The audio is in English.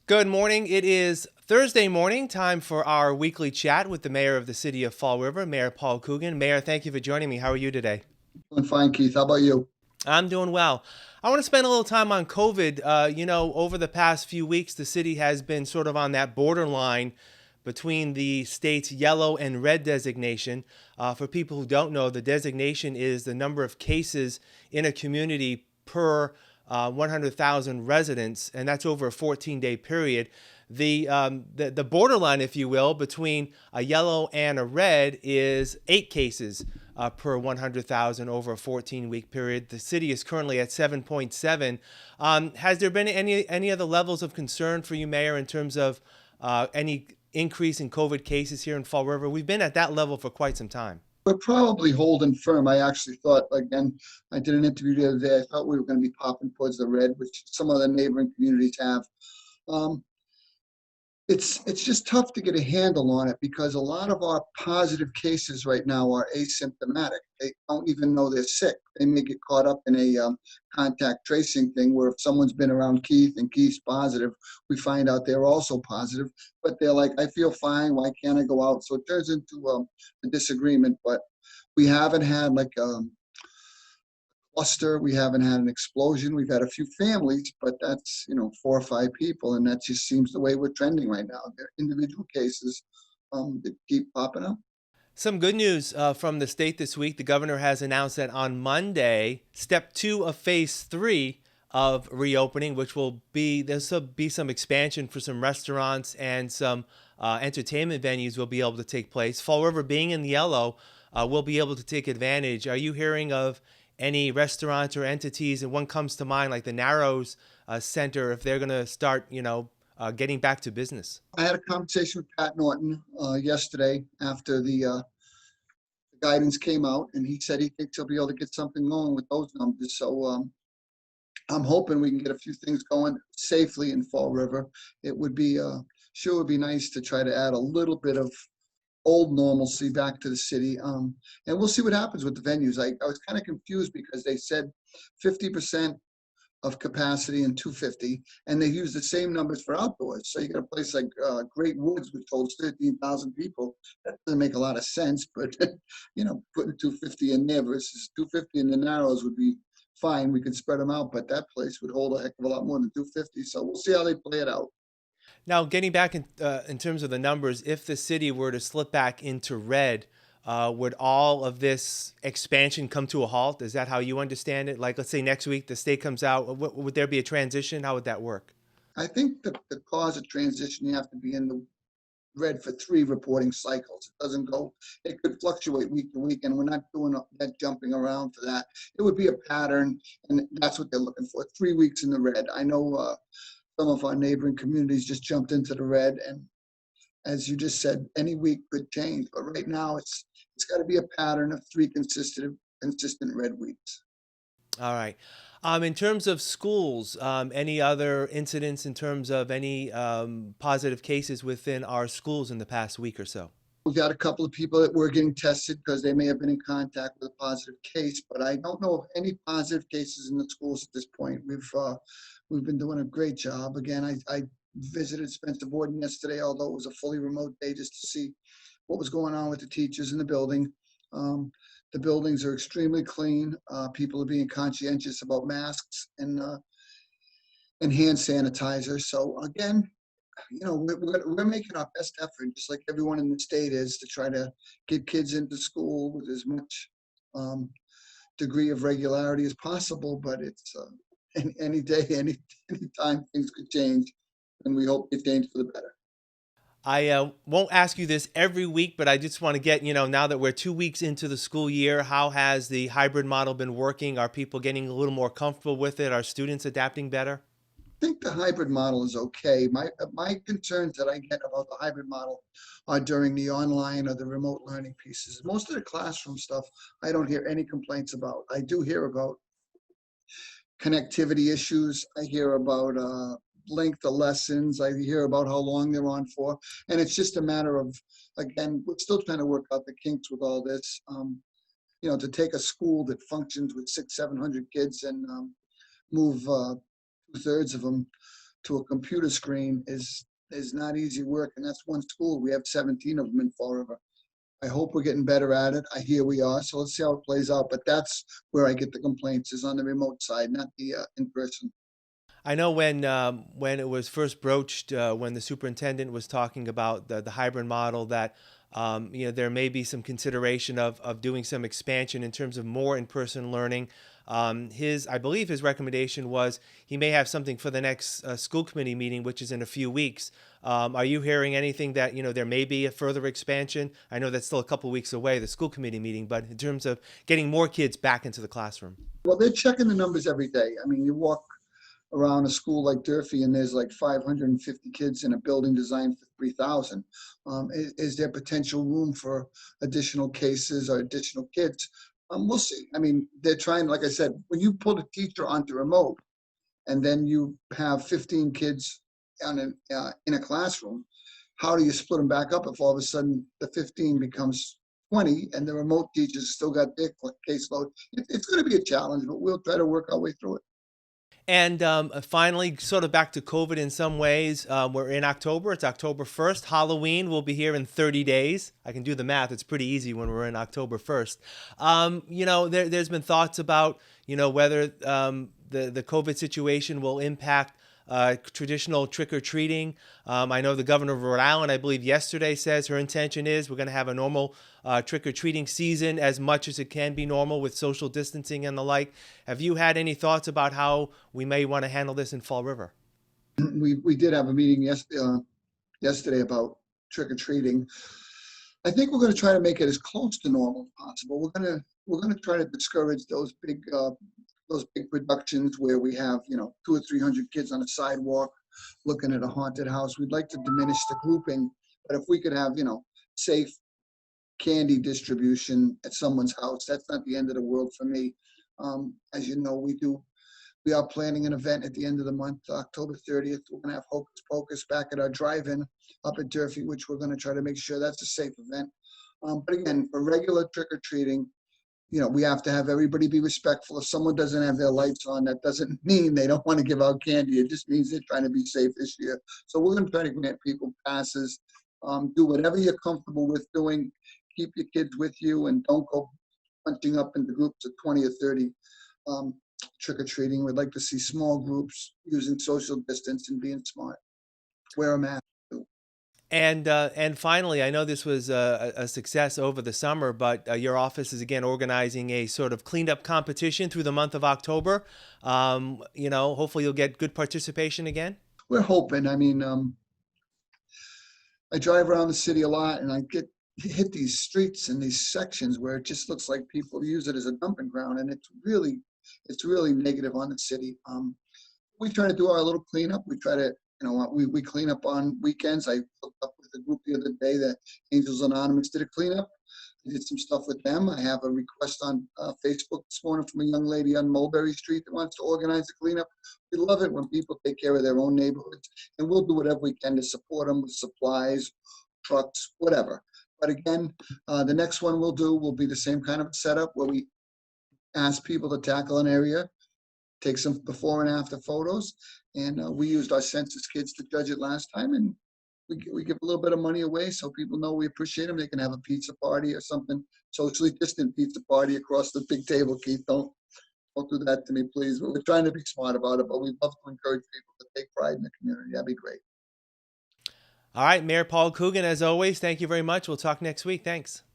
Good morning. It is Thursday morning, time for our weekly chat with the mayor of the city of Fall River, Mayor Paul Coogan. Mayor, thank you for joining me. How are you today? Doing fine, Keith. How about you? I'm doing well. I want to spend a little time on COVID. Over the past few weeks, the city has been sort of on that borderline between the state's yellow and red designation. For people who don't know, the designation is the number of cases in a community per 100,000 residents, and that's over a 14-day period. The borderline, if you will, between a yellow and a red is 8 cases per 100,000 over a 14-week period. The city is currently at 7.7. Has there been any other levels of concern for you, Mayor, in terms of any increase in COVID cases here in Fall River? We've been at that level for quite some time. We're probably holding firm. I actually thought, again, I did an interview the other day. I thought we were going to be popping towards the red, which some other neighboring communities have. Um, it's just tough to get a handle on it because a lot of our positive cases right now are asymptomatic. They don't even know they're sick. They may get caught up in a contact tracing thing where if someone's been around Keith and Keith's positive, we find out they're also positive, but they're like, I feel fine. Why can't I go out? So it turns into a disagreement, but we haven't had like cluster. We haven't had an explosion. We've had a few families, but that's, 4 or 5 people. And that just seems the way we're trending right now. There are individual cases that keep popping up. Some good news from the state this week. The governor has announced that on Monday, step two of phase three of reopening, which will be there's will be some expansion for some restaurants and some entertainment venues will be able to take place. Fall River being in the yellow, will be able to take advantage. Are you hearing of any restaurants or entities? And one comes to mind, like the Narrows Center, if they're going to start, getting back to business. I had a conversation with Pat Norton yesterday after the guidance came out, and he said he thinks he'll be able to get something going with those numbers. So I'm hoping we can get a few things going safely in Fall River. It would be sure would be nice to try to add a little bit of old normalcy back to the city. And we'll see what happens with the venues. I was kind of confused because they said 50% of capacity and 250, and they use the same numbers for outdoors. So you got a place like Great Woods, which holds 13,000 people. That doesn't make a lot of sense, but putting 250 in there versus 250 in the Narrows would be fine. We could spread them out, but that place would hold a heck of a lot more than 250. So we'll see how they play it out. Now, getting back in terms of the numbers, if the city were to slip back into red, would all of this expansion come to a halt? Is that how you understand it? Like, let's say next week the state comes out, would there be a transition? How would that work? I think the cause of transition, you have to be in the red for 3 reporting cycles. It doesn't go, it could fluctuate week to week, and we're not doing that jumping around for that. It would be a pattern, and that's what they're looking for. 3 weeks in the red. I know some of our neighboring communities just jumped into the red, and as you just said, any week could change. But right now, it's got to be a pattern of 3 consistent red weeks. All right. In terms of schools, any other incidents in terms of any positive cases within our schools in the past week or so? We've got a couple of people that were getting tested because they may have been in contact with a positive case, but I don't know of any positive cases in the schools at this point. We've been doing a great job. Again, I visited Spencer Borden yesterday, although it was a fully remote day, just to see what was going on with the teachers in the building. The buildings are extremely clean. People are being conscientious about masks and hand sanitizer. So again, we're making our best effort, just like everyone in the state is, to try to get kids into school with as much degree of regularity as possible. But it's any day, any time things could change, and we hope they change for the better. I won't ask you this every week, but I just want to get, now that we're 2 weeks into the school year, how has the hybrid model been working? Are people getting a little more comfortable with it? Are students adapting better? I think the hybrid model is okay. My concerns that I get about the hybrid model are during the online or the remote learning pieces. Most of the classroom stuff, I don't hear any complaints about. I do hear about connectivity issues. I hear about length of lessons. I hear about how long they're on for. And it's just a matter of, again, we're still trying to work out the kinks with all this. To take a school that functions with 600, 700 kids and move 2/3 of them to a computer screen is not easy work, and that's one school. We have 17 of them in Fall River. I hope we're getting better at it. I hear we are, so let's see how it plays out. But that's where I get the complaints, is on the remote side, not the in person. I know when it was first broached, when the superintendent was talking about the hybrid model, that there may be some consideration of doing some expansion in terms of more in-person learning. I believe his recommendation was he may have something for the next school committee meeting, which is in a few weeks. Are you hearing anything that there may be a further expansion? I know that's still a couple weeks away, the school committee meeting, but in terms of getting more kids back into the classroom. Well, they're checking the numbers every day. I mean, you walk around a school like Durfee and there's like 550 kids in a building designed for 3,000. Is there potential room for additional cases or additional kids? We'll see. I mean, they're trying, like I said, when you put a teacher onto remote and then you have 15 kids in a classroom, how do you split them back up if all of a sudden the 15 becomes 20 and the remote teachers still got their caseload? It's going to be a challenge, but we'll try to work our way through it. And finally, sort of back to COVID in some ways. We're in October. It's October 1st. Halloween will be here in 30 days. I can do the math. It's pretty easy when we're in October 1st. There's been thoughts about, whether the COVID situation will impact traditional trick-or-treating. I know the governor of Rhode Island, I believe yesterday, says her intention is we're going to have a normal trick-or-treating season as much as it can be normal with social distancing and the like. Have you had any thoughts about how we may want to handle this in Fall River? We did have a meeting yesterday about trick or treating. I think we're going to try to make it as close to normal as possible. We're going to try to discourage those big productions where we have 200 or 300 kids on a sidewalk looking at a haunted house. We'd like to diminish the grouping, but if we could have safe candy distribution at someone's house, that's not the end of the world for me. As you know, we are planning an event at the end of the month, October 30th. We're going to have Hocus Pocus back at our drive-in up at Durfee, which we're going to try to make sure that's a safe event. But again, for regular trick-or-treating, we have to have everybody be respectful. If someone doesn't have their lights on, that doesn't mean they don't want to give out candy. It just means they're trying to be safe this year. So we're going to try to grant people passes. Do whatever you're comfortable with doing. Keep your kids with you and don't go bunching up into groups of 20 or 30 trick-or-treating. We'd like to see small groups using social distance and being smart. Wear a mask. And finally, I know this was a success over the summer, but your office is again organizing a sort of cleanup competition through the month of October. Hopefully you'll get good participation again. We're hoping. I mean, I drive around the city a lot and I hit these streets and these sections where it just looks like people use it as a dumping ground, and it's really negative on the city. We try to do our little cleanup. We try to, we clean up on weekends. I hooked up with a group the other day that Angels Anonymous did a cleanup. I did some stuff with them. I have a request on Facebook this morning from a young lady on Mulberry Street that wants to organize a cleanup. We love it when people take care of their own neighborhoods, and we'll do whatever we can to support them with supplies, trucks, whatever. But again, the next one we'll do will be the same kind of setup where we ask people to tackle an area, take some before and after photos, and we used our census kids to judge it last time, and we give a little bit of money away so people know we appreciate them. They can have a pizza party or something, socially distant pizza party across the big table. Keith, don't do that to me, please. But we're trying to be smart about it, but we'd love to encourage people to take pride in the community. That'd be great. All right, Mayor Paul Coogan, as always, thank you very much. We'll talk next week. Thanks.